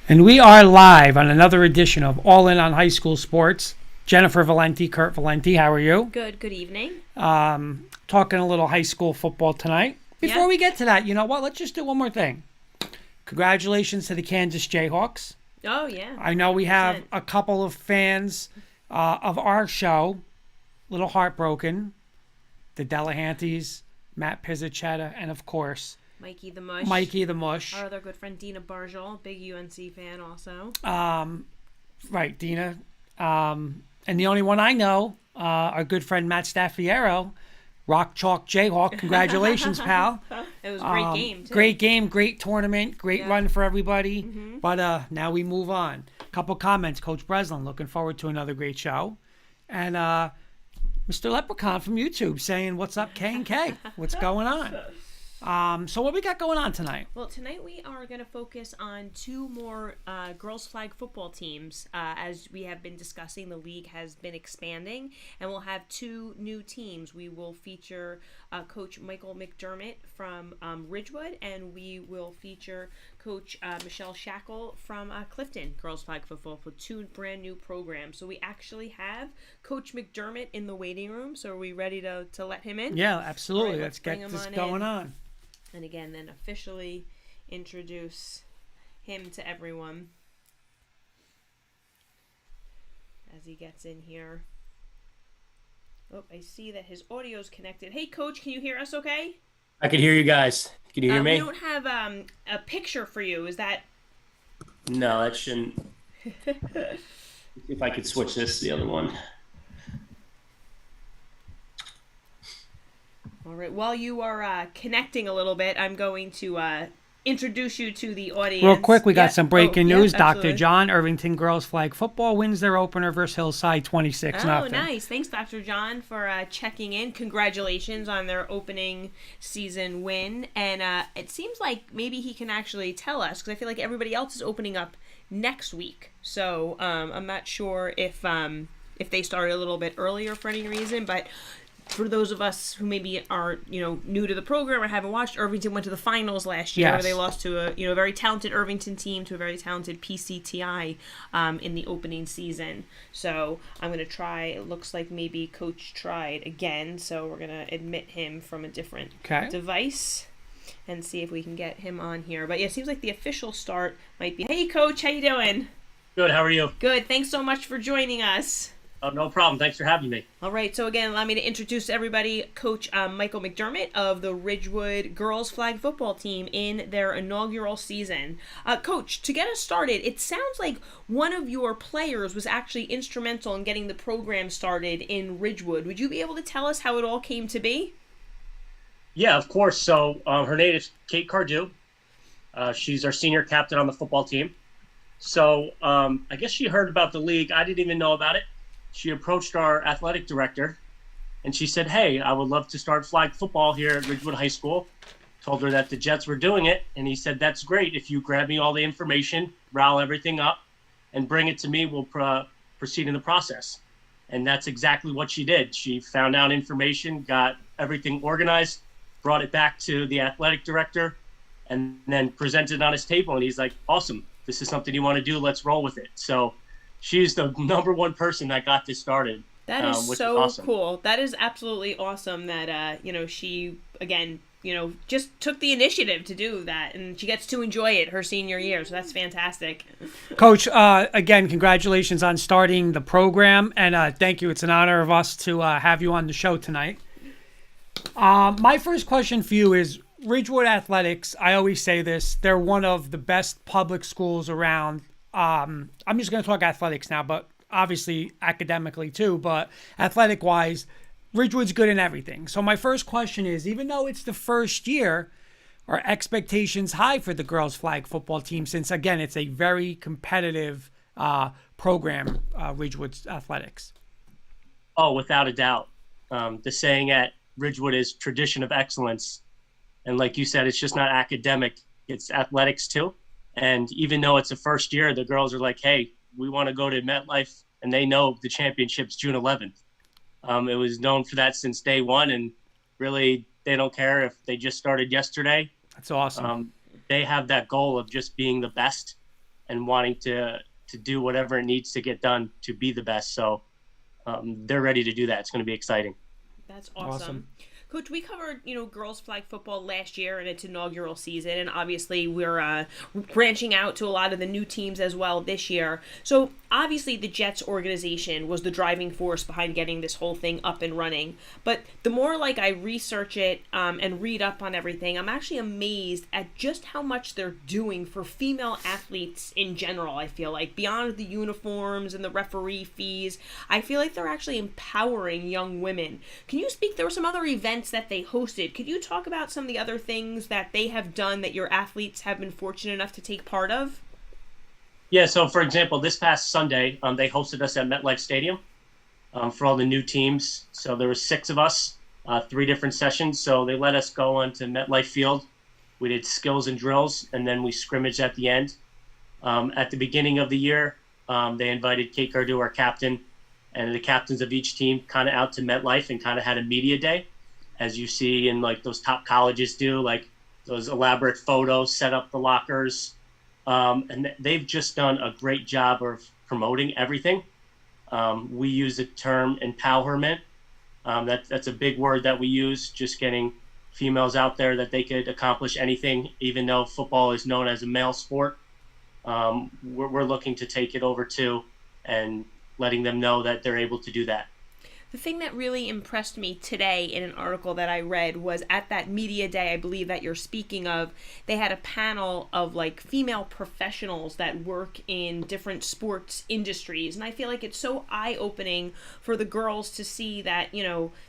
And we are live on another edition of All In on High School Sports. Jennifer Valenti, Kurt Valenti, how are you? Good evening. Talking a little high school football tonight. Before we get to that, you know what? Let's just do one more thing. Congratulations to the Kansas Jayhawks. Oh, yeah. I know we have a couple of fans of our show, a little heartbroken. The Delahanties, Matt Pizzichetta, and of course, Mikey the Mush. Mikey the Mush. Our other good friend, Dina Barjol, big UNC fan also. Right, Dina. And the only one I know, our good friend Matt Staffiero, Rock Chalk Jayhawk. Congratulations, pal. It was a great game, too. Great game, great tournament, great run for everybody. Mm-hmm. But now we move on. Couple comments. Coach Breslin, looking forward to another great show. And Mr. Leprechaun from YouTube saying, what's up, K&K? What's going on? So what we got going on tonight? Well, tonight we are going to focus on two more girls flag football teams. As we have been discussing, the league has been expanding, and we'll have two new teams. We will feature Coach Michael McDermott from Ridgewood, and we will feature Coach Michelle Shackil from Clifton girls flag football with two brand new programs. So we actually have Coach McDermott in the waiting room. So are we ready to let him in? Yeah, absolutely. Right, let's get this going on. And again, then officially introduce him to everyone as he gets in here. Oh, I see that his audio is connected. Hey, Coach, can you hear us okay? I can hear you guys. Can you hear me? We don't have a picture for you. Is that... No, that shouldn't. If I could switch this to the other one. All right. While you are connecting a little bit, I'm going to introduce you to the audience. Real quick, we got some breaking news. Dr. Absolutely. John, Irvington girls flag football wins their opener versus Hillside 26-0. Oh, nice. Thanks, Dr. John, for checking in. Congratulations on their opening season win. And it seems like maybe he can actually tell us, because I feel like everybody else is opening up next week. So I'm not sure if they started a little bit earlier for any reason, but... For those of us who maybe are, new to the program or haven't watched, Irvington went to the finals last year. Yes. Where they lost to a very talented Irvington team to a very talented PCTI in the opening season. So I'm going to try. It looks like maybe Coach tried again. So we're going to admit him from a different device and see if we can get him on here. But yeah, it seems like the official start might be. Hey, Coach, how you doing? Good. How are you? Good. Thanks so much for joining us. Oh, no problem. Thanks for having me. All right, so again, allow me to introduce everybody, Coach Michael McDermott of the Ridgewood girls flag football team in their inaugural season. Coach, to get us started, it sounds like one of your players was actually instrumental in getting the program started in Ridgewood. Would you be able to tell us how it all came to be? Yeah, of course. So her name is Kate Cardew. She's our senior captain on the football team. So I guess she heard about the league. I didn't even know about it. She approached our athletic director, and she said, hey, I would love to start flag football here at Ridgewood High School. Told her that the Jets were doing it, and he said, that's great. If you grab me all the information, rile everything up, and bring it to me, we'll proceed in the process. And that's exactly what she did. She found out information, got everything organized, brought it back to the athletic director, and then presented it on his table. And he's like, awesome, this is something you want to do, let's roll with it. So she's the number one person that got this started. That is which so awesome. Cool. That is absolutely awesome that, she, again, just took the initiative to do that. And she gets to enjoy it her senior year. So that's fantastic. Coach, again, congratulations on starting the program. And thank you. It's an honor of us to have you on the show tonight. My first question for you is, Ridgewood Athletics, I always say this, they're one of the best public schools around. I'm just going to talk athletics now, but obviously academically too, but athletic-wise, Ridgewood's good in everything. So my first question is, even though it's the first year, are expectations high for the girls flag football team since, again, it's a very competitive program, Ridgewood's athletics? Oh, without a doubt. The saying at Ridgewood is tradition of excellence. And like you said, it's just not academic, it's athletics too. And even though it's the first year, the girls are like, hey, we want to go to MetLife, and they know the championship's June 11th. It was known for that since day one, and really they don't care if they just started yesterday. That's awesome. They have that goal of just being the best. and wanting to do whatever it needs to get done to be the best. So they're ready to do that. It's going to be exciting. That's awesome. Coach, we covered, girls flag football last year in its inaugural season, and obviously we're branching out to a lot of the new teams as well this year. So obviously the Jets organization was the driving force behind getting this whole thing up and running. But the more like I research it and read up on everything, I'm actually amazed at just how much they're doing for female athletes in general. I feel like beyond the uniforms and the referee fees, I feel like they're actually empowering young women. Can you speak? There were some other events that they hosted. Could you talk about some of the other things that they have done that your athletes have been fortunate enough to take part of? Yeah, so for example, this past Sunday, they hosted us at MetLife Stadium for all the new teams. So there were 6 of us, 3 different sessions. So they let us go onto MetLife Field. We did skills and drills, and then we scrimmaged at the end. At the beginning of the year, they invited Kate Cardew, our captain, and the captains of each team kind of out to MetLife and kind of had a media day, as you see in like those top colleges do, like those elaborate photos, set up the lockers. And they've just done a great job of promoting everything. We use the term empowerment. That's a big word that we use, just getting females out there that they could accomplish anything, even though football is known as a male sport. We're looking to take it over too and letting them know that they're able to do that. The thing that really impressed me today in an article that I read was at that media day, I believe that you're speaking of, they had a panel of like female professionals that work in different sports industries. And I feel like it's so eye-opening for the girls to see that,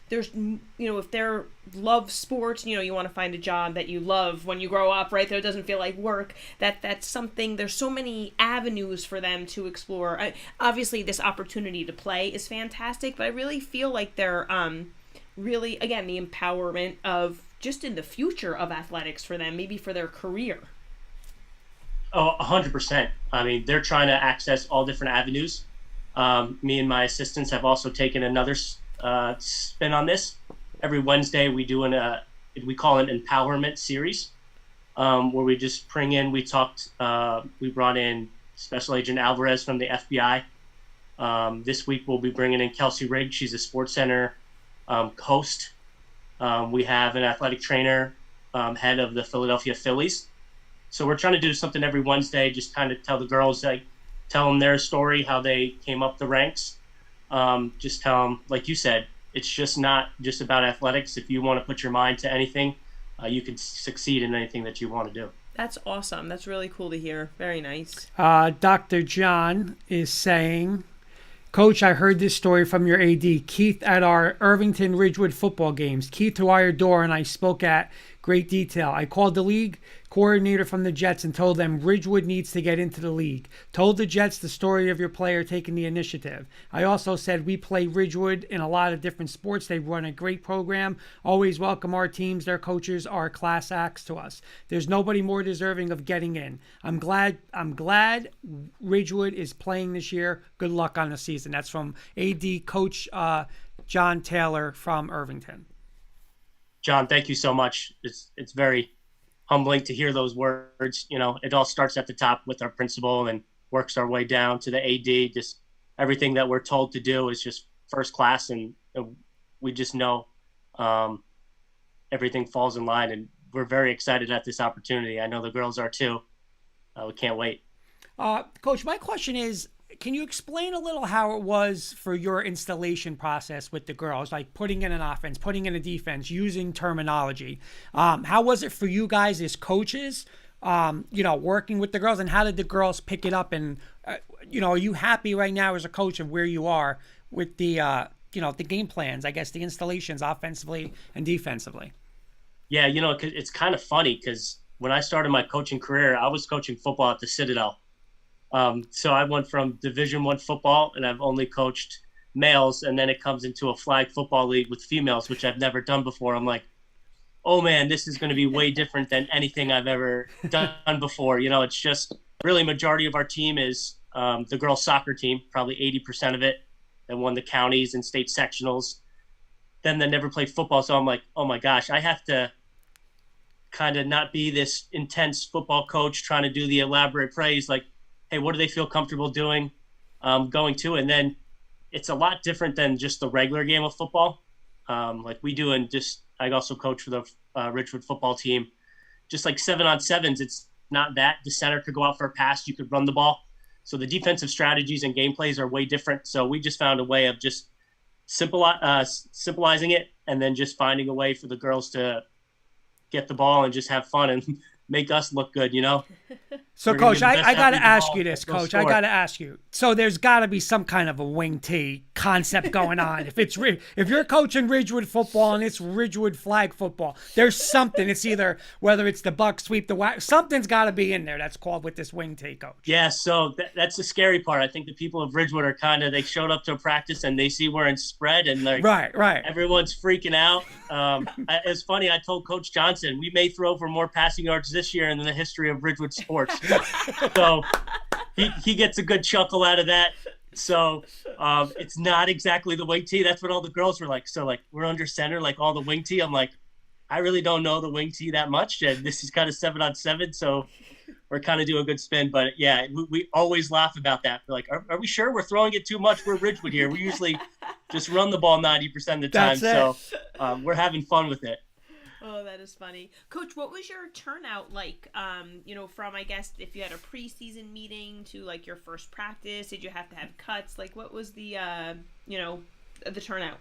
there's, if they're love sports, you want to find a job that you love when you grow up, right? That it doesn't feel like work, that's something, there's so many avenues for them to explore. Obviously this opportunity to play is fantastic, but I really feel like they're really, again, the empowerment of just in the future of athletics for them, maybe for their career. Oh, 100%. I mean, they're trying to access all different avenues. Me and my assistants have also taken another spin on this. Every Wednesday we do we call an empowerment series, where we just bring in, we brought in Special Agent Alvarez from the FBI. This week we'll be bringing in Kelsey Rigg. She's a Sports Center host. We have an athletic trainer, head of the Philadelphia Phillies. So we're trying to do something every Wednesday, just kind of tell the girls, tell them their story, how they came up the ranks. Just tell them, like you said, it's just not just about athletics. If you want to put your mind to anything, you can succeed in anything that you want to do. That's awesome. That's really cool to hear. Very nice. Dr. John is saying, Coach, I heard this story from your AD, Keith, at our Irvington Ridgewood football games. Keith to our door and I spoke at great detail. I called the league coordinator from the Jets and told them Ridgewood needs to get into the league. Told the Jets the story of your player taking the initiative. I also said we play Ridgewood in a lot of different sports. They run a great program. Always welcome our teams. Their coaches are class acts to us. There's nobody more deserving of getting in. I'm glad Ridgewood is playing this year. Good luck on the season. That's from AD Coach John Taylor from Irvington. John, thank you so much. It's very humbling to hear those words. It all starts at the top with our principal and works our way down to the AD. Just everything that we're told to do is just first class, and we just know everything falls in line, and we're very excited at this opportunity. I know the girls are too. We can't wait. Coach, my question is, can you explain a little how it was for your installation process with the girls, like putting in an offense, putting in a defense, using terminology? How was it for you guys as coaches, working with the girls, and how did the girls pick it up? And, are you happy right now as a coach of where you are with the, the game plans, I guess, the installations offensively and defensively? Yeah, it's kind of funny because when I started my coaching career, I was coaching football at the Citadel. So I went from Division I football, and I've only coached males, and then it comes into a flag football league with females, which I've never done before. I'm like, oh man, this is going to be way different than anything I've ever done before. It's just really majority of our team is the girls soccer team, probably 80% of it, that won the counties and state sectionals. Then they never played football. So I'm like, oh my gosh, I have to kind of not be this intense football coach trying to do the elaborate plays. Like, hey, what do they feel comfortable doing, going to? And then it's a lot different than just the regular game of football. Like we do, and just I also coach for the Ridgewood football team. Just like 7-on-7s, it's not that the center could go out for a pass, you could run the ball. So the defensive strategies and game plays are way different. So we just found a way of just simplifying it, and then just finding a way for the girls to get the ball and just have fun and make us look good, you know? So, We're gonna Coach, give the best I got to athlete the ask ball, you this, go Coach. I score. got to ask you. So there's got to be some kind of a wing tee concept going on. If you're coaching Ridgewood football and it's Ridgewood flag football, there's something. It's either whether it's the buck sweep, the whack, something's got to be in there that's called with this wing tee, Coach. Yeah, so that's the scary part. I think the people of Ridgewood are they showed up to a practice and they see we're in spread, and like Right. everyone's freaking out. It's funny. I told Coach Johnson we may throw for more passing yards this year in the history of Ridgewood sports. So he gets a good chuckle out of that. So it's not exactly the wing tee. That's what all the girls were like. So like we're under center, like all the wing tee. I'm like, I really don't know the wing tee that much, and this is kind of 7-on-7. So we're kind of doing a good spin. But yeah, we always laugh about that. We're like, are we sure we're throwing it too much? We're Ridgewood here. We usually just run the ball 90% of the time. So we're having fun with it. Oh, that is funny. Coach, what was your turnout like, from, I guess, if you had a preseason meeting to, like, your first practice? Did you have to have cuts? Like, what was the turnout?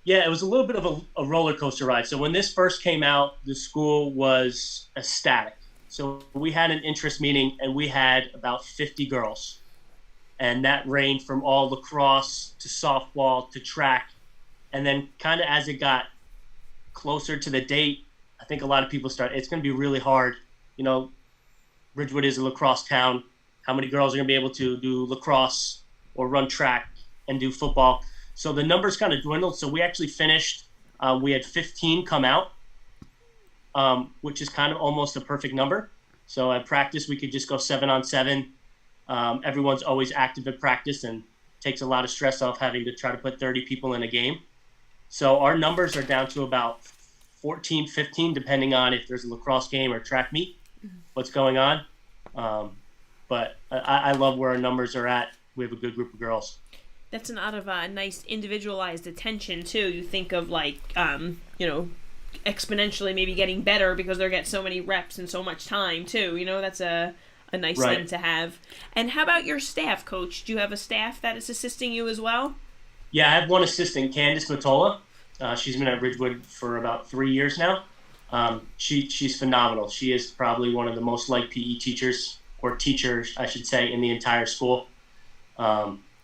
Yeah, it was a little bit of a roller coaster ride. So when this first came out, the school was ecstatic. So we had an interest meeting, and we had about 50 girls. And that ranged from all lacrosse to softball to track. And then kind of as it got closer to the date, I think a lot of people it's going to be really hard. You know, Ridgewood is a lacrosse town. How many girls are going to be able to do lacrosse or run track and do football? So the numbers kind of dwindled. So we actually finished, we had 15 come out, which is kind of almost a perfect number. So at practice, we could just go 7-on-7. Everyone's always active at practice, and takes a lot of stress off having to try to put 30 people in a game. So our numbers are down to about 14, 15, depending on if there's a lacrosse game or track meet, what's going on. But I love where our numbers are at. We have a good group of girls. That's an out of nice individualized attention, too. You think of, like, exponentially maybe getting better because they're getting so many reps and so much time, too. You know, that's a nice thing to have. And how about your staff, Coach? Do you have a staff that is assisting you as well? Yeah, I have one assistant, Candace Matola. She's been at Ridgewood for about 3 years now. She's phenomenal. She is probably one of the most liked PE teachers, or teachers, I should say, in the entire school.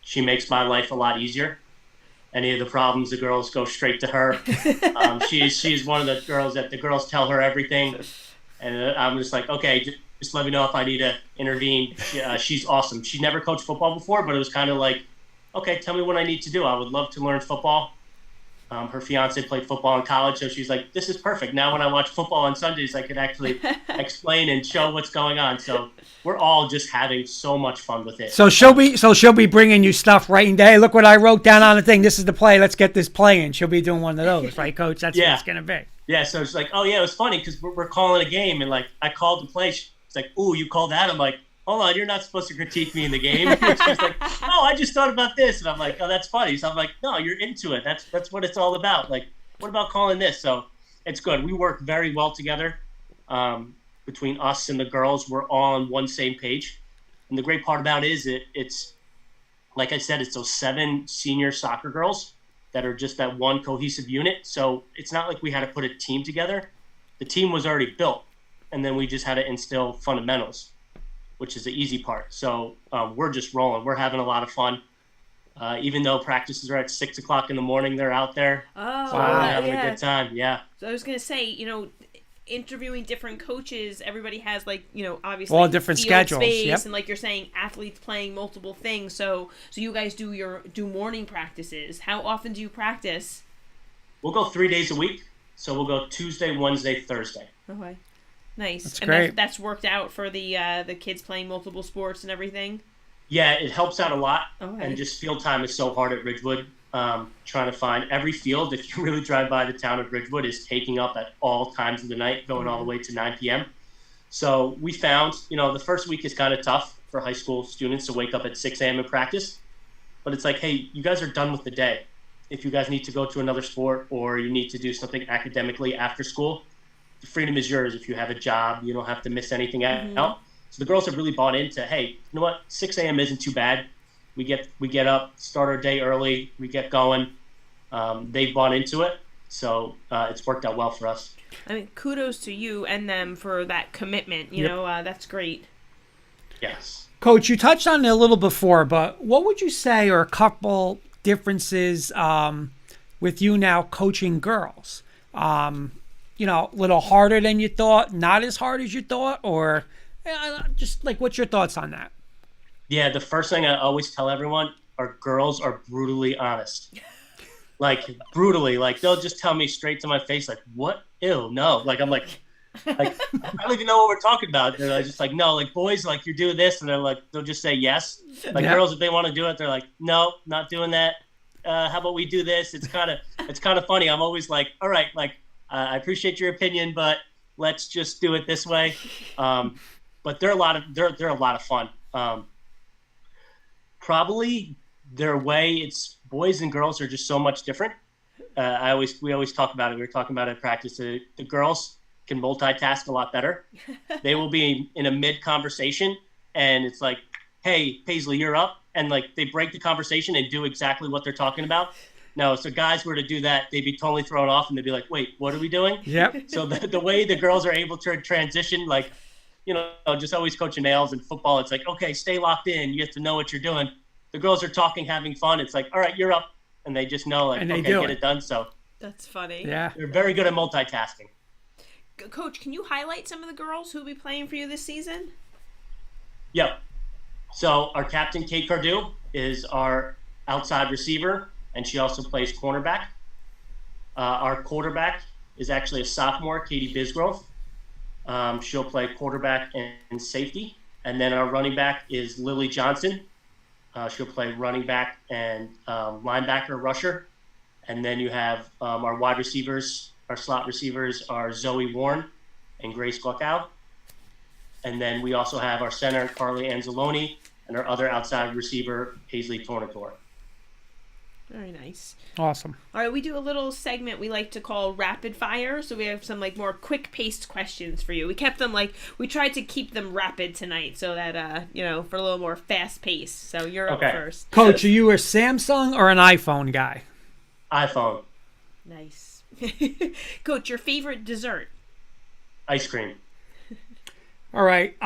She makes my life a lot easier. Any of the problems, the girls go straight to her. She's one of the girls that the girls tell her everything. And I'm just like, okay, just let me know if I need to intervene. She's awesome. She never coached football before, but it was kind of like, okay, tell me what I need to do. I would love to learn football. Her fiance played football in college, so she's like, this is perfect. Now when I watch football on Sundays, I can actually explain and show what's going on. So we're all just having so much fun with it. So she'll be bringing you stuff, writing, hey, look what I wrote down on the thing. This is the play. Let's get this play in. She'll be doing one of those, right, Coach? That's what it's going to be. Yeah, so it's like, oh, yeah, it was funny because we're calling a game, and, like, I called the play. It's like, ooh, you called that? I'm like, hold on, you're not supposed to critique me in the game. She's like, oh, I just thought about this. And I'm like, oh, that's funny. So I'm like, no, you're into it. That's what it's all about. Like, what about calling this? So it's good. We work very well together between us and the girls. We're all on one same page. And the great part about it is it's, like I said, it's those 7 senior soccer girls that are just that one cohesive unit. So it's not like we had to put a team together. The team was already built. And then we just had to instill fundamentals, which is the easy part. So we're just rolling. We're having a lot of fun. Even though practices are at 6 o'clock in the morning, they're out there. Oh, so we're having a good time. Yeah. So I was going to say, interviewing different coaches, everybody has, like, obviously all different schedules. Space, yep. And like you're saying, athletes playing multiple things. So you guys do morning practices. How often do you practice? We'll go 3 days a week. So we'll go Tuesday, Wednesday, Thursday. Okay. Nice. That's great. That's worked out for the kids playing multiple sports and everything? Yeah, it helps out a lot. Okay. And just field time is so hard at Ridgewood. Trying to find every field, if you really drive by the town of Ridgewood, is taking up at all times of the night, going all the way to 9 p.m. So we found, the first week is kind of tough. for high school students to wake up at 6 a.m. and practice. But it's like, hey, you guys are done with the day. If you guys need to go to another sport or you need to do something academically after school, the freedom is yours. If you have a job, you don't have to miss anything out. So the girls have really bought into, hey, you know what? 6 a.m. isn't too bad. We get up, start our day early, we get going. They've bought into it, so it's worked out well for us. I mean, kudos to you and them for that commitment. You know, that's great. Yes. Coach, you touched on it a little before, but what would you say are a couple differences with you now coaching girls? You know, a little harder than you thought, not as hard as you thought, or just like, what's your thoughts on that? Yeah, the first thing I always tell everyone, our girls are brutally honest. Like, brutally. Like, they'll just tell me straight to my face, like, what? Ew, no. Like, I'm like, I don't even know what we're talking about. They're just like, no, like, boys, like, you're doing this. And they'll just say yes. Like, girls, if they want to do it, they're like, no, not doing that. How about we do this? It's kind of funny. I'm always like, all right, like, I appreciate your opinion, but let's just do it this way. But they're a lot of fun. Probably their way, it's boys and girls are just so much different. We always talk about it. We were talking about it at practice. The girls can multitask a lot better. They will be in a mid conversation and it's like, hey, Paisley, you're up. And like, they break the conversation and do exactly what they're talking about. No, so guys were to do that, they'd be totally thrown off and they'd be like, wait, what are we doing? Yep. So the way the girls are able to transition, like, you know, just always coaching nails and football. It's like, okay, stay locked in. You have to know what you're doing. The girls are talking, having fun. It's like, all right, you're up. And they just know, like, okay, get it done. So that's funny. Yeah. They're very good at multitasking. Coach, can you highlight some of the girls who will be playing for you this season? Yep. So our captain, Kate Cardew, is our outside receiver, and she also plays cornerback. Our quarterback is actually a sophomore, Katie Bisgrove. She'll play quarterback and safety. And then our running back is Lily Johnson. She'll play running back and linebacker, rusher. And then you have our wide receivers, our slot receivers are Zoe Warren and Grace Gluckow. And then we also have our center, Carly Anzalone, and our other outside receiver, Paisley Tornator. Very nice. Awesome. All right, we do a little segment we like to call rapid fire. So we have some like more quick paced questions for you. We kept them we tried to keep them rapid tonight so that, you know, for a little more fast pace. So you're up first. Coach, are you a Samsung or an iPhone guy? iPhone. Nice. Coach, your favorite dessert? Ice cream. All right.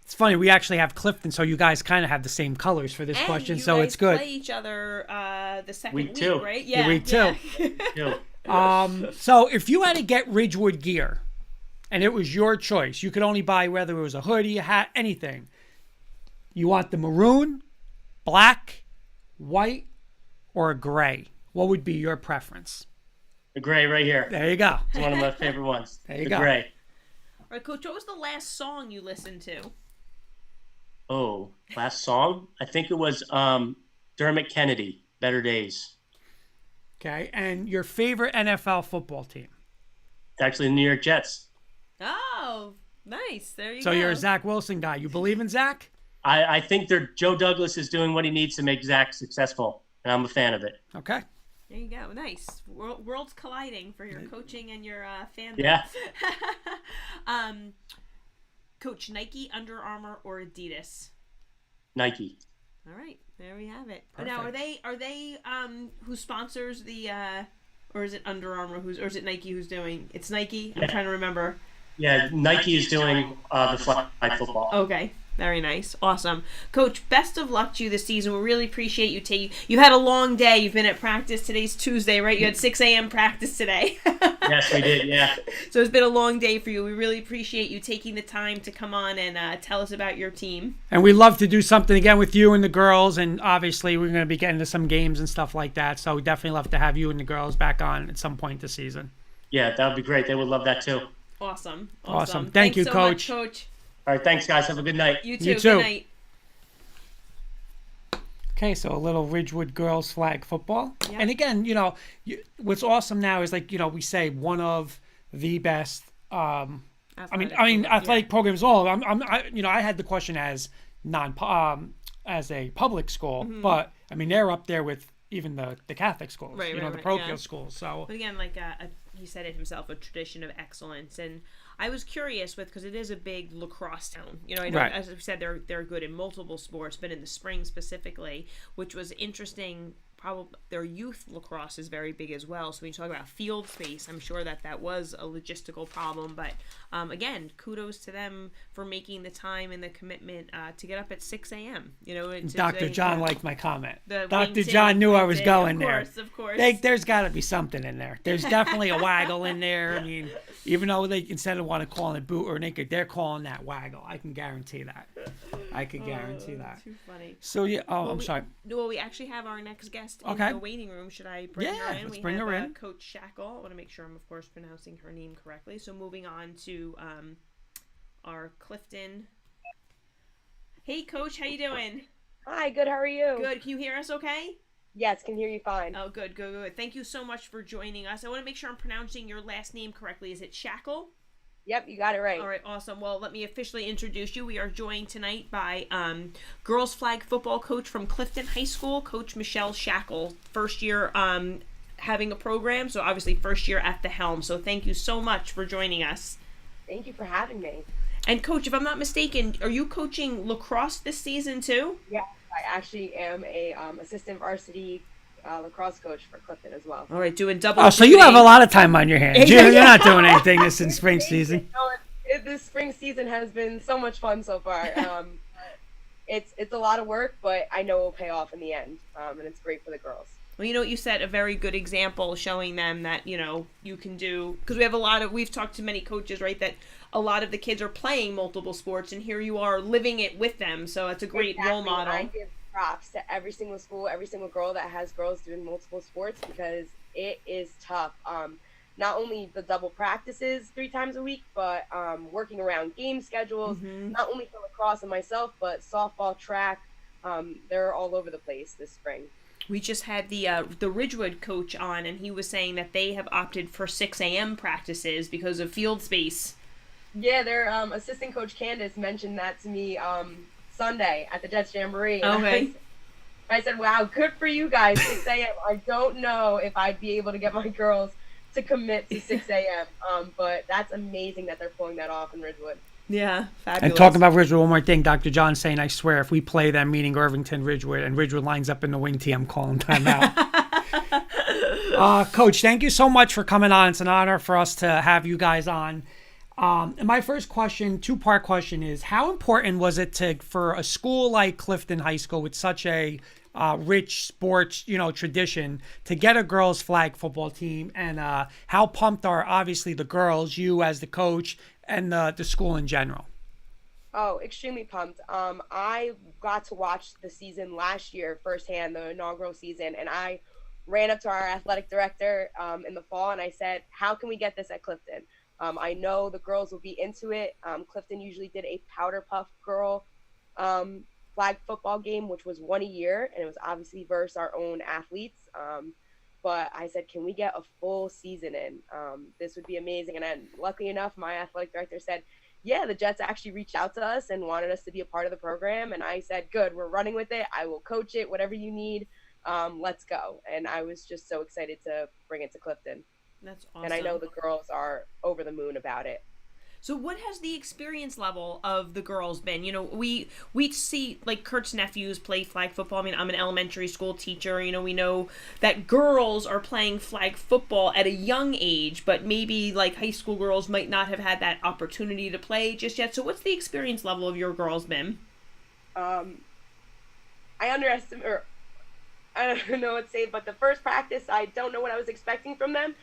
It's funny. We actually have Clifton, so you guys kind of have the same colors for this question, so it's good. You play each other the second week two. right? Yeah. Week two. So if you had to get Ridgewood gear, and it was your choice, you could only buy whether it was a hoodie, a hat, anything. You want the maroon, black, white, or a gray? What would be your preference? The gray right here. There you go. It's one of my favorite ones. There you the go. Gray. All right, Coach, what was the last song you listened to? Oh, last song? I think it was Dermot Kennedy, Better Days. Okay, and your favorite NFL football team? It's actually the New York Jets. Oh, nice. There you go. So you're a Zach Wilson guy. You believe in Zach? I think Joe Douglas is doing what he needs to make Zach successful, and I'm a fan of it. Okay. There you go. Nice. Worlds colliding for your coaching and your fandom. Yeah. Coach, Nike, Under Armour, or Adidas? Nike. All right. There we have it. Perfect. Now, are they who sponsors the or is it Under Armour or is it Nike who's doing? It's Nike. I'm trying to remember. Yeah, Nike is doing the flag football. Okay. Very nice. Awesome. Coach, best of luck to you this season. We really appreciate you you had a long day. You've been at practice. Today's Tuesday, right? You had 6 a.m. practice today. Yes, we did, yeah. So it's been a long day for you. We really appreciate you taking the time to come on and tell us about your team. And we'd love to do something again with you and the girls. And obviously, we're going to be getting to some games and stuff like that. So we definitely love to have you and the girls back on at some point this season. Yeah, that would be great. They would love that too. Awesome. Thank you, so Coach. Much, Coach. All right, thanks, guys. Have a good night. You too. You too. Good night. Okay, so a little Ridgewood girls flag football. Yeah. And again, what's awesome now is we say one of the best. Athletic programs all. I had the question as as a public school, Mm-hmm. but I mean they're up there with even the Catholic schools, Right, the right, parochial yeah. schools. So But again, like he said it himself, a tradition of excellence. And I was curious because it is a big lacrosse town. I know, Right. as I said, they're good in multiple sports, but in the spring specifically, which was interesting. Probably their youth lacrosse is very big as well. So when you talk about field space, I'm sure that was a logistical problem. But again, kudos to them for making the time and the commitment to get up at 6 a.m. Dr. John liked my comment. The Dr. wings John in, knew I wings was in. going there. Of course. There's got to be something in there. There's definitely a waggle in there. I mean, even though they instead of want to call it boot or naked, they're calling that waggle. I can guarantee that. I could guarantee that. Too funny. So yeah. Oh, I'm sorry. Well, we actually have our next guest in Okay. the waiting room. Should I bring Yeah, her in? let's We bring have her in. Coach Shackil. I want to make sure I'm, of course, pronouncing her name correctly. So moving on to our Clifton. Hey, Coach. How you doing? Hi, good. How are you? Good. Can you hear us okay? Yes, can hear you fine. Oh, good. Thank you so much for joining us. I want to make sure I'm pronouncing your last name correctly. Is it Shackil? Yep, you got it right. All right, awesome. Well, let me officially introduce you. We are joined tonight by girls flag football coach from Clifton High School, Coach Michelle Shackil. First year having a program, so obviously first year at the helm. So thank you so much for joining us. Thank you for having me. And Coach, if I'm not mistaken, are you coaching lacrosse this season too? Yeah, I actually am a assistant varsity lacrosse coach for Clifton as well. All right, doing double. Oh, so you have a lot of time on your hands. You're not doing anything this in spring season. This spring season has been so much fun so far. It's a lot of work, but I know it will pay off in the end, and it's great for the girls. Well, you set a very good example showing them that, you can do, because we've talked to many coaches, right, that a lot of the kids are playing multiple sports, and here you are living it with them. So it's a great role model. I give props to every single school, every single girl that has girls doing multiple sports, because it is tough. Not only the double practices 3 times a week, but working around game schedules, not only for lacrosse and myself, but softball, track. They're all over the place this spring. We just had the Ridgewood coach on, and he was saying that they have opted for 6 a.m. practices because of field space. Yeah, their assistant coach Candace mentioned that to me Sunday at the Jets Jamboree. Okay. I said, wow, good for you guys, 6 a.m. I don't know if I'd be able to get my girls to commit to 6 a.m., but that's amazing that they're pulling that off in Ridgewood. Yeah, fabulous. And talking about Ridgewood, one more thing, Dr. John saying, I swear, if we play them, meaning Irvington, Ridgewood, and Ridgewood lines up in the wing tee, I'm calling timeout. Coach, thank you so much for coming on. It's an honor for us to have you guys on. And my first question, 2-part question, is how important was it for a school like Clifton High School with such a rich sports, tradition to get a girls flag football team, and how pumped are obviously the girls, you as the coach, and the school in general? Oh, extremely pumped. I got to watch the season last year firsthand, the inaugural season, and I ran up to our athletic director in the fall and I said, how can we get this at Clifton? I know the girls will be into it. Clifton usually did a powder puff girl flag football game, which was 1 a year, and it was obviously versus our own athletes. But I said, can we get a full season in? This would be amazing. And then, luckily enough, my athletic director said, yeah, the Jets actually reached out to us and wanted us to be a part of the program. And I said, good, we're running with it. I will coach it, whatever you need. Let's go. And I was just so excited to bring it to Clifton. That's awesome. And I know the girls are over the moon about it. So what has the experience level of the girls been? We see like Kurt's nephews play flag football. I mean, I'm an elementary school teacher. We know that girls are playing flag football at a young age, but maybe like high school girls might not have had that opportunity to play just yet. So what's the experience level of your girls been? I underestimate, or I don't know what to say, but the first practice, I don't know what I was expecting from them.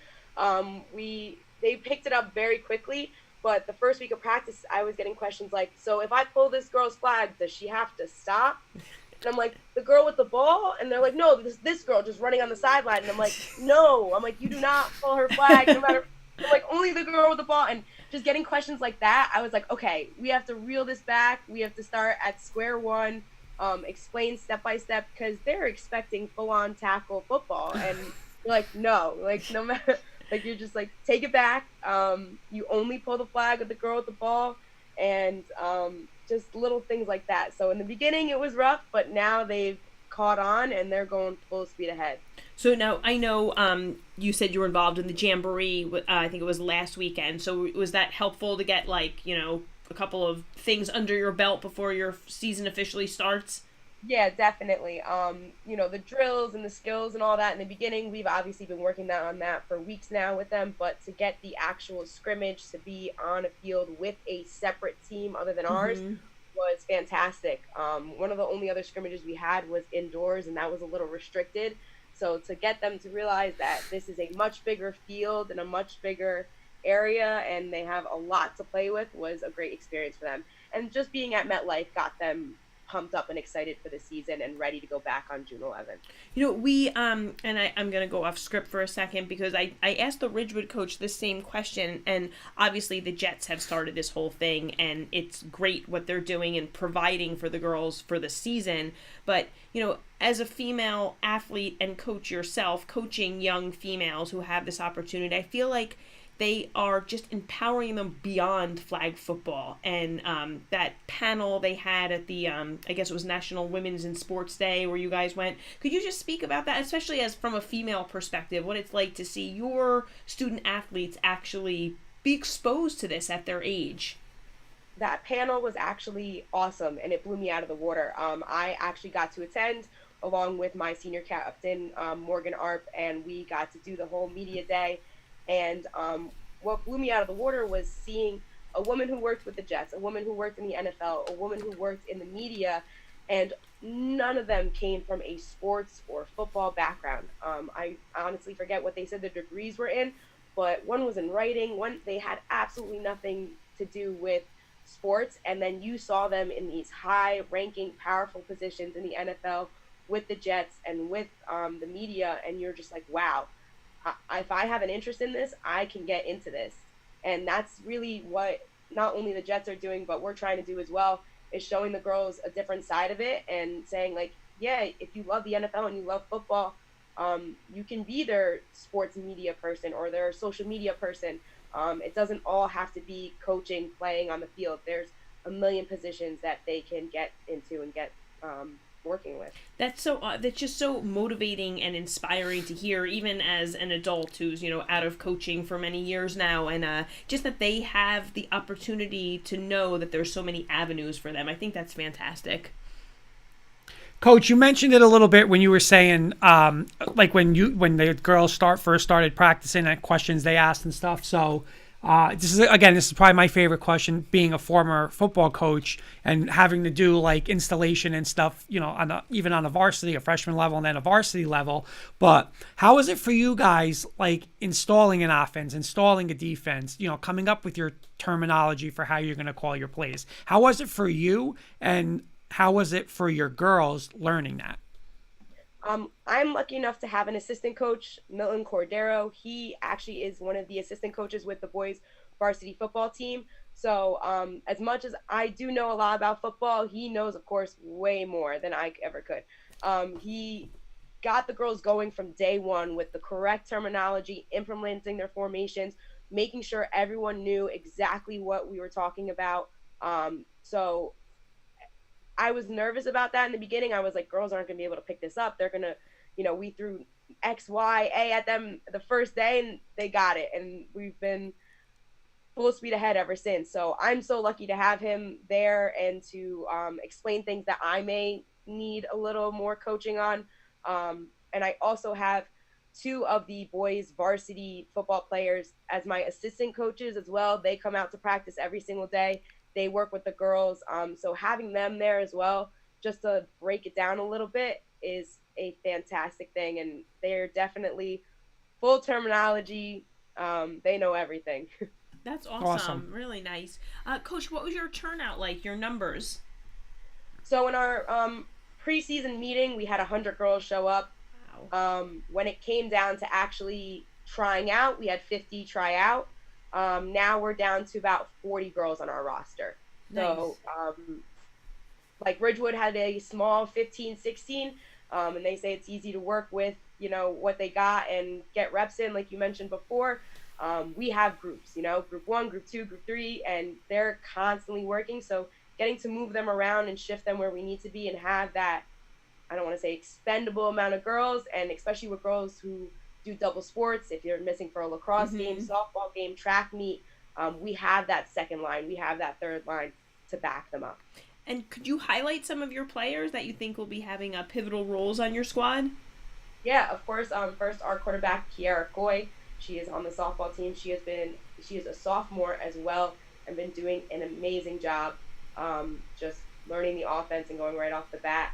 They picked it up very quickly. But the first week of practice, I was getting questions like, so if I pull this girl's flag, does she have to stop? And I'm like, the girl with the ball? And they're like, no, this girl just running on the sideline. And I'm like, no. I'm like, you do not pull her flag, no matter. I'm like, only the girl with the ball. And just getting questions like that, I was like, okay, we have to reel this back. We have to start at square one, explain step by step, because they're expecting full-on tackle football. And you're like, no matter. Like, you're just like, take it back. You only pull the flag with the girl with the ball. and just little things like that. So in the beginning it was rough, but now they've caught on and they're going full speed ahead. So now I know you said you were involved in the jamboree. I think it was last weekend. So was that helpful to get a couple of things under your belt before your season officially starts? Yeah, definitely. The drills and the skills and all that in the beginning, we've obviously been working on that for weeks now with them, but to get the actual scrimmage to be on a field with a separate team other than ours was fantastic. One of the only other scrimmages we had was indoors, and that was a little restricted. So to get them to realize that this is a much bigger field and a much bigger area, and they have a lot to play with, was a great experience for them. And just being at MetLife got them pumped up and excited for the season and ready to go back on June 11th. We and I'm gonna go off script for a second because I asked the Ridgewood coach the same question, and obviously the Jets have started this whole thing, and it's great what they're doing and providing for the girls for the season. But as a female athlete and coach yourself, coaching young females who have this opportunity, I feel like they are just empowering them beyond flag football. And that panel they had at the, I guess it was National Women's in Sports Day where you guys went. Could you just speak about that, especially as from a female perspective, what it's like to see your student athletes actually be exposed to this at their age? That panel was actually awesome, and it blew me out of the water. I actually got to attend along with my senior captain, Morgan Arp, and we got to do the whole media day. And what blew me out of the water was seeing a woman who worked with the Jets, a woman who worked in the NFL, a woman who worked in the media, and none of them came from a sports or football background. I honestly forget what they said their degrees were in, but one was in writing, one they had absolutely nothing to do with sports, and then you saw them in these high-ranking, powerful positions in the NFL with the Jets and with the media, and you're just like, wow. If I have an interest in this, I can get into this. And that's really what not only the Jets are doing, but we're trying to do as well, is showing the girls a different side of it and saying, like, yeah, if you love the NFL and you love football, you can be their sports media person or their social media person. It doesn't all have to be coaching, playing on the field. There's a million positions that they can get into and get working with. That's just so motivating and inspiring to hear, even as an adult who's out of coaching for many years now, and just that they have the opportunity to know that there's so many avenues for them. I think that's fantastic. Coach, you mentioned it a little bit when you were saying, like when the girls first started practicing, and questions they asked and stuff. So this is probably my favorite question, being a former football coach and having to do like installation and stuff, even on a varsity, a freshman level, and then a varsity level. But how is it for you guys, like installing an offense, installing a defense, coming up with your terminology for how you're going to call your plays? How was it for you, and how was it for your girls learning that? I'm lucky enough to have an assistant coach, Milton Cordero. He actually is one of the assistant coaches with the boys varsity football team. So as much as I do know a lot about football, he knows, of course, way more than I ever could. He got the girls going from day one with the correct terminology, implementing their formations, making sure everyone knew exactly what we were talking about. So I was nervous about that in the beginning. I was like, girls aren't going to be able to pick this up. They're going to, we threw X, Y, A at them the first day and they got it. And we've been full speed ahead ever since. So I'm so lucky to have him there and to explain things that I may need a little more coaching on. And I also have two of the boys varsity football players as my assistant coaches as well. They come out to practice every single day. They work with the girls. So having them there as well, just to break it down a little bit, is a fantastic thing. And they're definitely full terminology. They know everything. That's awesome. Really nice. Coach, what was your turnout like, your numbers? So in our preseason meeting, we had 100 girls show up. Wow. When it came down to actually trying out, we had 50 try out. Now we're down to about 40 girls on our roster. Nice. So, like Ridgewood had a small 15, 16, and they say it's easy to work with, what they got and get reps in, like you mentioned before. we have groups, group 1, group 2, group 3, and they're constantly working. So getting to move them around and shift them where we need to be and have that, I don't want to say expendable amount of girls, and especially with girls who do double sports, if you're missing for a lacrosse game, softball game, track meet, we have that second line, we have that third line to back them up. And could you highlight some of your players that you think will be having pivotal roles on your squad? Yeah, of course. First, our quarterback, Kiara Coy. She is on the softball team. She is a sophomore as well and been doing an amazing job just learning the offense and going right off the bat.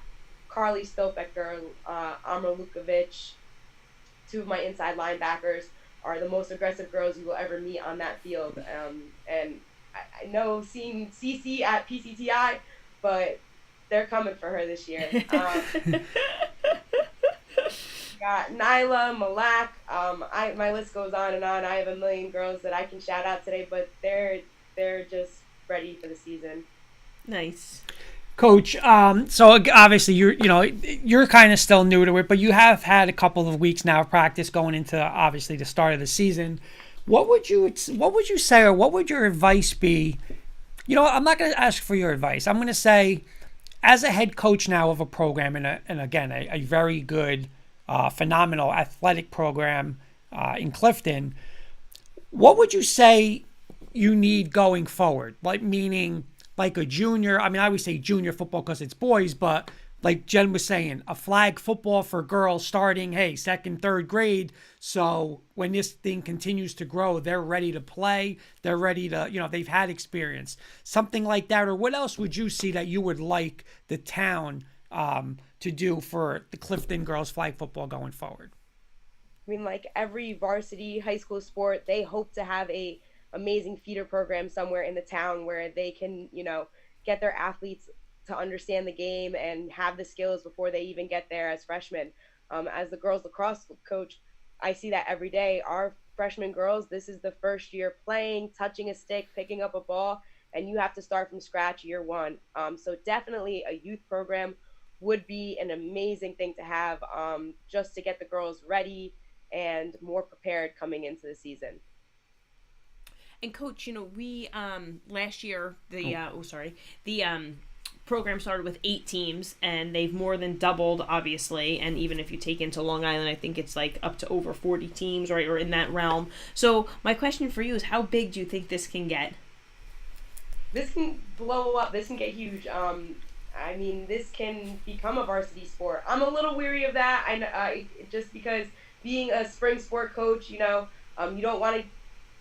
Carly Stopecker, Amra Lukovic, two of my inside linebackers, are the most aggressive girls you will ever meet on that field. And I know seeing CC at PCTI, but they're coming for her this year. Got Nyla, Malak. My list goes on and on. I have a million girls that I can shout out today, but they're just ready for the season. Nice. Coach, so obviously you're kind of still new to it, but you have had a couple of weeks now of practice going into obviously the start of the season. What would you say, or what would your advice be? I'm not going to ask for your advice. I'm going to say, as a head coach now of a program, and again a very good, phenomenal athletic program in Clifton, what would you say you need going forward? Like, meaning, like a junior, I always say junior football because it's boys, but like Jen was saying, a flag football for girls starting, second, third grade. So when this thing continues to grow, they're ready to play. They're ready to, they've had experience. Something like that. Or what else would you see that you would like the town to do for the Clifton girls flag football going forward? Like every varsity high school sport, they hope to have a amazing feeder program somewhere in the town where they can, get their athletes to understand the game and have the skills before they even get there as freshmen. As the girls lacrosse coach, I see that every day. Our freshman girls, this is the first year playing, touching a stick, picking up a ball, and you have to start from scratch year one. So definitely a youth program would be an amazing thing to have, just to get the girls ready and more prepared coming into the season. And Coach, we last year the program started with 8 teams, and they've more than doubled, obviously. And even if you take into Long Island, I think it's like up to over 40 teams, right, or in that realm. So my question for you is, how big do you think this can get? This can blow up. This can get huge. This can become a varsity sport. I'm a little weary of that. I just because being a spring sport coach, you don't want to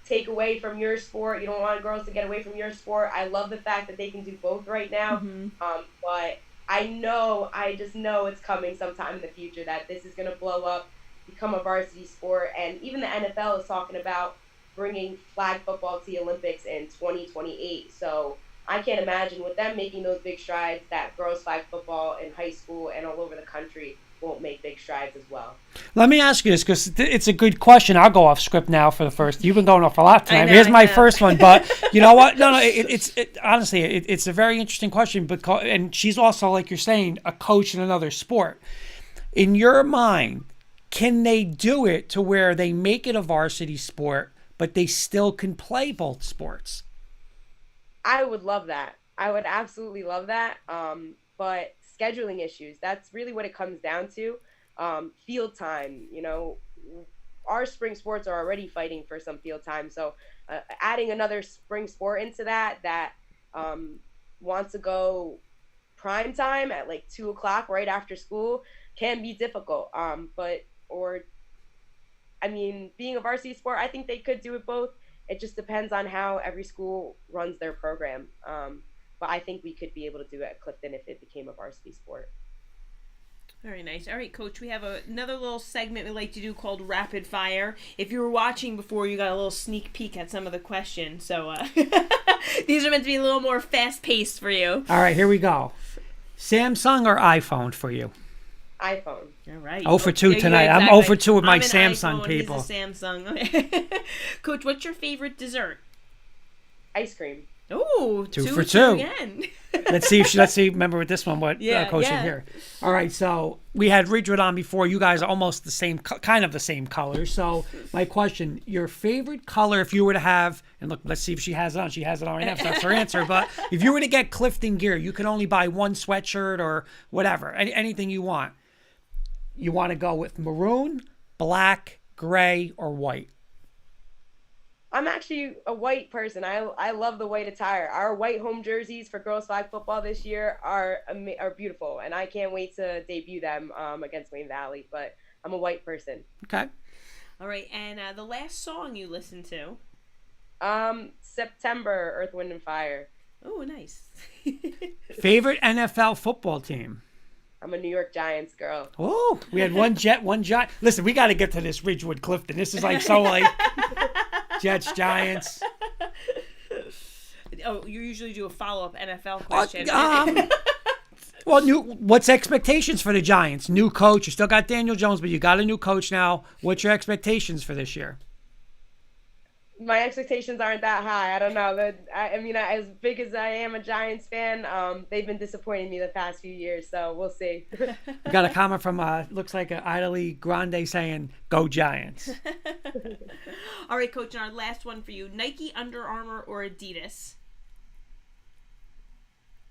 take away from your sport. You don't want girls to get away from your sport. I love the fact that they can do both right now. But I just know it's coming sometime in the future that this is going to blow up, become a varsity sport. And even the NFL is talking about bringing flag football to the Olympics in 2028. So I can't imagine with them making those big strides that girls flag football in high school and all over the country won't make big strides as well. Let me ask you this, because it's a good question. I'll go off script now for the first. You've been going off a lot tonight. Here's my first one, but you know what? No, honestly, it's a very interesting question, and she's also, like you're saying, a coach in another sport. In your mind, can they do it to where they make it a varsity sport, but they still can play both sports? I would love that. I would absolutely love that. But scheduling issues, that's really what it comes down to. Field time, our spring sports are already fighting for some field time. So adding another spring sport into that wants to go prime time at like 2:00 right after school can be difficult. Being a varsity sport, I think they could do it both. It just depends on how every school runs their program. But I think we could be able to do it at Clifton if it became a varsity sport. Very nice. All right, Coach, we have another little segment we like to do called Rapid Fire. If you were watching before, you got a little sneak peek at some of the questions. So these are meant to be a little more fast-paced for you. All right, here we go. Samsung or iPhone for you? iPhone. All right. 0 for 2 tonight. Yeah, exactly. I'm 0 for 2 with my I'm an Samsung iPhone, people. He's a Samsung. Coach, what's your favorite dessert? Ice cream. Ooh, Two two for for two. again. Let's see. Remember with this one what Coach did here. All right, so we had Ridgewood on before. You guys are almost the same, kind of the same color. So my question: your favorite color, if you were to have, and look, let's see if she has it on. She has it on right now. So that's her answer. But if you were to get Clifton gear, you could only buy one sweatshirt or whatever, anything you want. You want to go with maroon, black, gray, or white? I'm actually a white person. I love the white attire. Our white home jerseys for girls flag football this year are beautiful, and I can't wait to debut them against Wayne Valley. But I'm a white person. Okay. All right, and the last song you listened to? September, Earth, Wind, and Fire. Oh, nice. Favorite NFL football team? I'm a New York Giants girl. Oh, we had one Giant. Listen, we got to get to this Ridgewood Clifton. This is like so like Jets, Giants. Oh, you usually do a follow-up NFL question. Well, what's expectations for the Giants? New coach. You still got Daniel Jones, but you got a new coach now. What's your expectations for this year? My expectations aren't that high. I don't know. I mean, as big as I am a Giants fan, they've been disappointing me the past few years, so we'll see. We got a comment from, looks like Idly Grande saying, go Giants. All right, Coach, and our last one for you. Nike, Under Armour, or Adidas?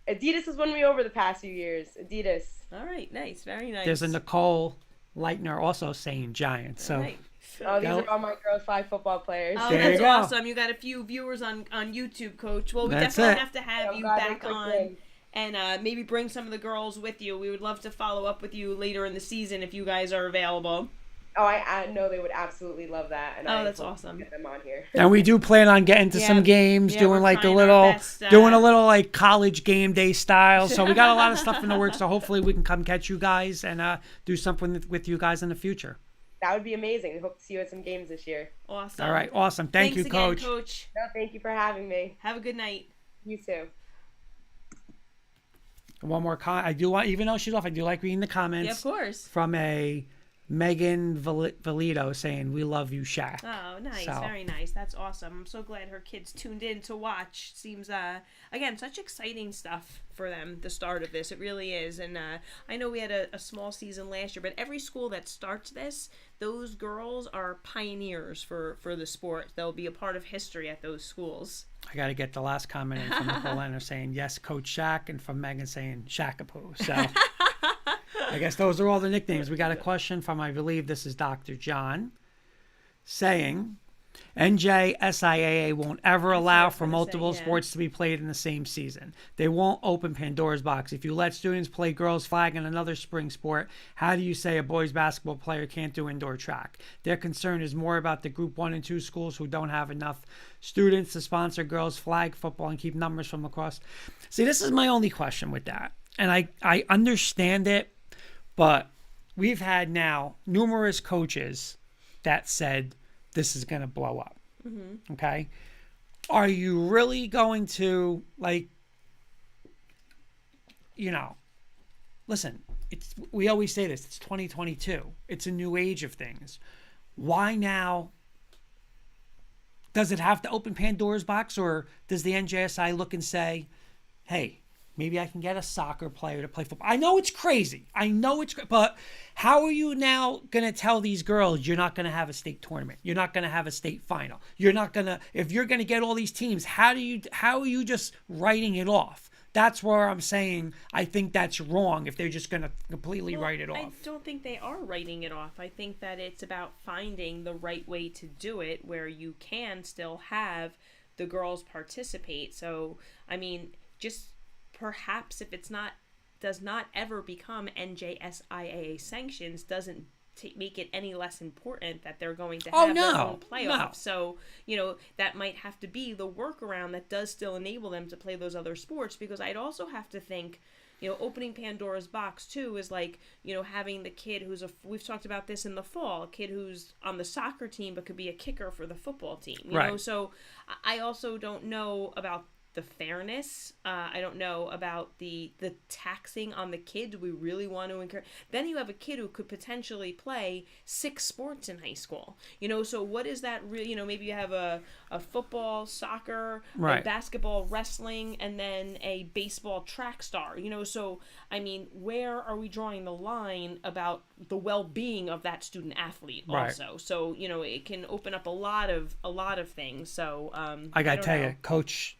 Adidas has won me over the past few years. Adidas. All right, nice. Very nice. There's a Nicole Leitner also saying Giants, so... Right. Oh, these are all my girls flag football players. Oh, There that's you go. awesome. You got a few viewers on YouTube, Coach. Well, we That's definitely it. have to have I'm you glad they back clicked on in. and maybe bring some of the girls with you. We would love to follow up with you later in the season if you guys are available. Oh, I know they would absolutely love that. And Oh, I that's hope to awesome. Get them on here. And we do plan on getting to Yeah. some games, Yeah, doing we're like trying our best, doing a little like college game day style. So we got a lot of stuff in the works. So hopefully we can come catch you guys and do something with you guys in the future. That would be amazing. Hope to see you at some games this year. Awesome. All right, awesome. Thank Thanks you, again, Coach. Coach. No, thank you for having me. Have a good night. You too. One more comment. I do want, even though she's off, I do like reading the comments Yeah, of course. from a Megan Valido saying, "We love you, Shaq." Oh, nice. So- Very nice. That's awesome. I'm so glad her kids tuned in to watch. Seems, again, such exciting stuff for them, the start of this. It really is. And I know we had a small season last year, but every school that starts this, those girls are pioneers for the sport. They'll be a part of history at those schools. I got to get the last comment in from Nicole Leonard saying, "Yes, Coach Shaq," and from Megan saying, "Shaqapoo." So I guess those are all the nicknames. We got a question from, I believe this is Dr. John, saying, NJSIAA won't ever allow for multiple sports to be played in the same season. They won't open Pandora's box. If you let students play girls flag in another spring sport, how do you say a boys basketball player can't do indoor track? Their concern is more about the group 1 and 2 schools who don't have enough students to sponsor girls flag football and keep numbers from lacrosse. See, this is my only question with that. And I understand it, but we've had now numerous coaches that said this is going to blow up. Mm-hmm. Okay. Are you really going to, like, listen, we always say this, it's 2022. It's a new age of things. Why now? Does it have to open Pandora's box, or does the NJSI look and say, hey, maybe I can get a soccer player to play football? I know it's crazy. But how are you now going to tell these girls you're not going to have a state tournament? You're not going to have a state final. You're not going to, if you're going to get all these teams, how are you just writing it off? That's where I'm saying I think that's wrong if they're just going to completely write it off. I don't think they are writing it off. I think that it's about finding the right way to do it where you can still have the girls participate. So, I mean, just perhaps if does not ever become NJSIAA sanctions, doesn't make it any less important that they're going to have their own playoff. No. So, that might have to be the workaround that does still enable them to play those other sports, because I'd also have to think, opening Pandora's box too is like, having the kid we've talked about this in the fall, a kid who's on the soccer team but could be a kicker for the football team. Right. So I also don't know about the fairness. I don't know about the taxing on the kid. Do we really want to encourage? Then you have a kid who could potentially play 6 sports in high school. So what is that really? Maybe you have a football, soccer, Right. a basketball, wrestling, and then a baseball track star. So I mean, where are we drawing the line about the well-being of that student athlete Right. also? So it can open up a lot of things. So I gotta don't tell know. you, Coach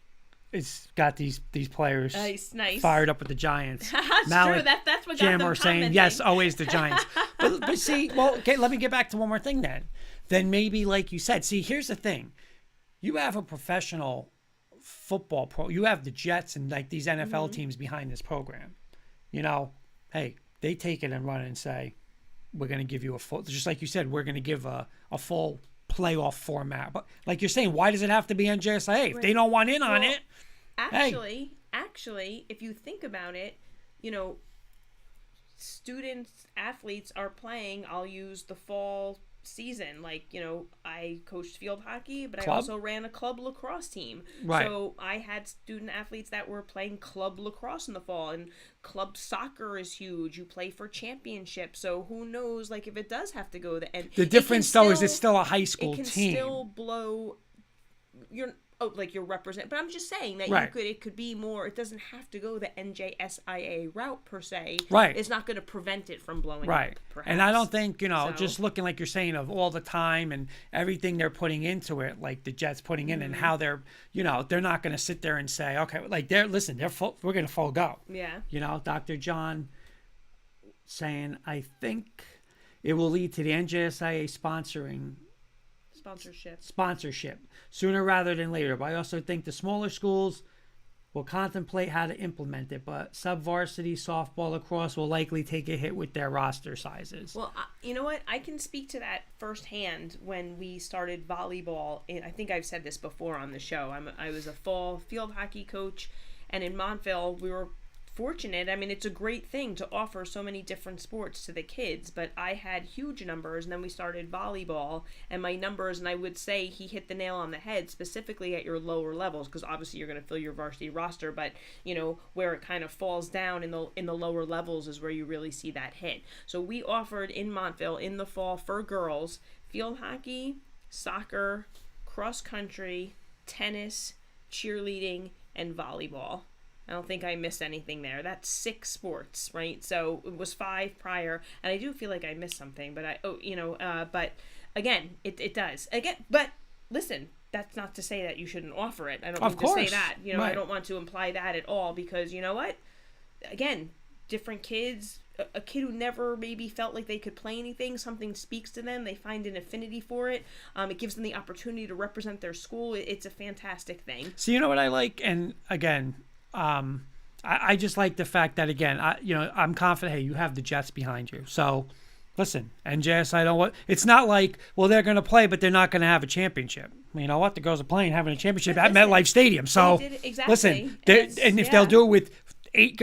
has got these players Nice. fired up with the Giants. That's Malik, true. That's what got Jam them are saying commenting. yes, always the Giants. but see, well, okay, let me get back to one more thing then. Then maybe, like you said, see, here's the thing: you have a professional football pro. You have the Jets and like these NFL teams behind this program. Hey, they take it and run it and say, we're going to give you a full, just like you said, we're going to give a full playoff format. But like you're saying, why does it have to be NJSIA? If they don't want in on it, Actually, if you think about it, students, athletes are playing. I'll use the fall season. I coached field hockey, but Club? I also ran a club lacrosse team. Right. So I had student athletes that were playing club lacrosse in the fall, and club soccer is huge. You play for championships. So who knows, if it does have to go and the difference though is it's still a high school it can team. still blow your you're represent, but I'm just saying that Right. it could be more. It doesn't have to go the NJSIA route per se. Right. It's not going to prevent it from blowing Right. up, perhaps. And I don't think, So- just looking like you're saying of all the time and everything they're putting into it, like the Jets putting in and how they're, they're not going to sit there and say, okay, they're full, we're going to full go. Yeah. Dr. John saying, I think it will lead to the NJSIA sponsorship sooner rather than later. But I also think the smaller schools will contemplate how to implement it, but sub-varsity softball, lacrosse will likely take a hit with their roster sizes. Well, you know what? I can speak to that firsthand when we started volleyball. I think I've said this before on the show. I was a fall field hockey coach, and in Montville, we were fortunate. I mean, it's a great thing to offer so many different sports to the kids, but I had huge numbers, and then we started volleyball, and my numbers, and I would say he hit the nail on the head, specifically at your lower levels, because obviously you're going to fill your varsity roster, but where it kind of falls down in the lower levels is where you really see that hit. So we offered in Montville in the fall for girls field hockey, soccer, cross country, tennis, cheerleading, and volleyball. I don't think I missed anything there. That's 6 sports, right? So it was 5 prior, and I do feel like I missed something, but but again, it does. Again, but listen, that's not to say that you shouldn't offer it. I don't mean to say that. Right. I don't want to imply that at all, because you know what? Again, different kids, a kid who never maybe felt like they could play anything, something speaks to them, they find an affinity for it. It gives them the opportunity to represent their school. It's a fantastic thing. So you know what I like, and again, I just like the fact that again, I'm confident. Hey, you have the Jets behind you, so listen, NJS. It's not like they're going to play, but they're not going to have a championship. You know what? The girls are playing, having a championship at MetLife Stadium. So exactly. listen, and if they'll do it with 8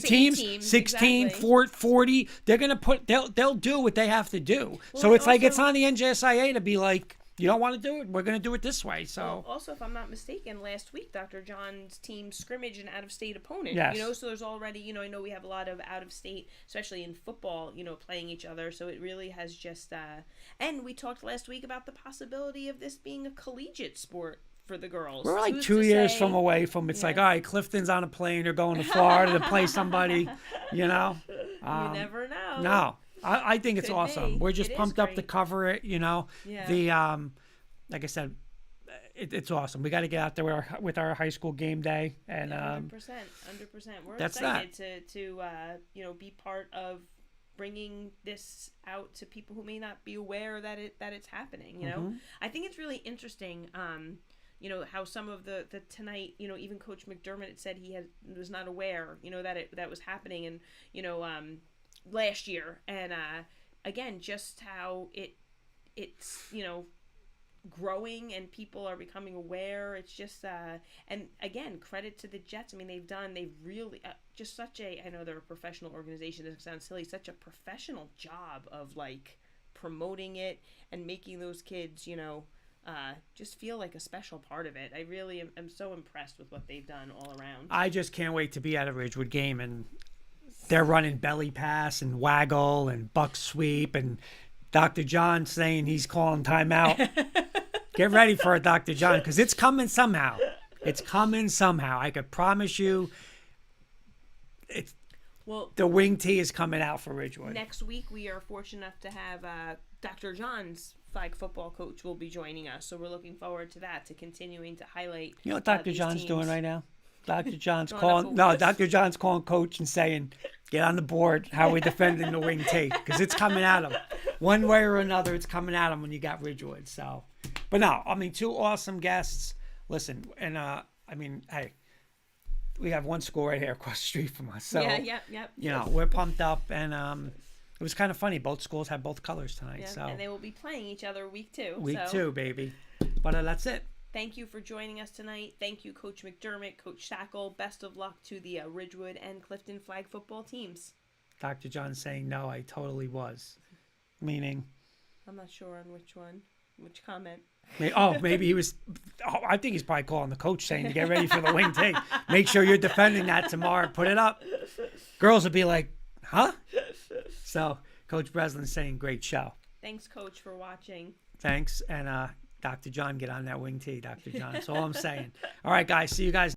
teams, 16, exactly. 40, they're going to they'll do what they have to do. Well, so it's also, it's on the NJSIA to be like, you don't want to do it, we're going to do it this way. So also, if I'm not mistaken, last week Dr. John's team scrimmaged an out-of-state opponent. Yes. So there's already, I know we have a lot of out-of-state, especially in football, playing each other. So it really has just and we talked last week about the possibility of this being a collegiate sport for the girls. we're like Who's 2 to years say- from away from it's like, all right, Clifton's on a plane, they're going to Florida to play somebody, You never know. No, I think it's Could awesome. be. We're just It is pumped up to great. cover it, Yeah. The like I said, it's awesome. We got to get out there with our high school game day, and 100%. We're that's excited to be part of bringing this out to people who may not be aware that it's happening. I think it's really interesting. How some of the tonight, even Coach McDermott had said was not aware, that was happening, and last year, and again, just how it's growing and people are becoming aware. It's just and again, credit to the Jets. I mean, they've really just such a, I know they're a professional organization, it sounds silly, such a professional job of promoting it and making those kids just feel like a special part of it. I really am so impressed with what they've done all around. I just can't wait to be at a Ridgewood game, and they're running belly pass and waggle and buck sweep, and Dr. John saying he's calling timeout. Get ready for it, Dr. John, because it's coming somehow. It's coming somehow. I could promise you. The wing tee is coming out for Ridgewood. Next week, we are fortunate enough to have Dr. John's flag football coach will be joining us, so we're looking forward to that, to continuing to highlight. You know what Dr. John's teams. doing right now? Dr. John's calling. No, Dr. John's calling coach and saying, "Get on the board. How are we defending the wing tee? Because it's coming at him, one way or another. It's coming at him when you got Ridgewood." So, but no, I mean, two awesome guests. Listen, and I mean, hey, we have one school right here across the street from us. So, yep. You know, we're pumped up, and it was kind of funny. Both schools had both colors tonight. Yeah, so, and they will be playing each other week 2. Week 2, baby. But that's it. Thank you for joining us tonight. Thank you, Coach McDermott, Coach Shackil. Best of luck to the Ridgewood and Clifton flag football teams. Dr. John saying, "No, I totally was." Meaning? I'm not sure on which comment. Maybe he was. I think he's probably calling the coach saying to get ready for the wing tee. Make sure you're defending that tomorrow. Put it up. Girls would be like, "Huh?" So, Coach Breslin's saying, "Great show." Thanks, Coach, for watching. Thanks, and Dr. John, get on that wing tee, Dr. John. That's all I'm saying. All right, guys. See you guys.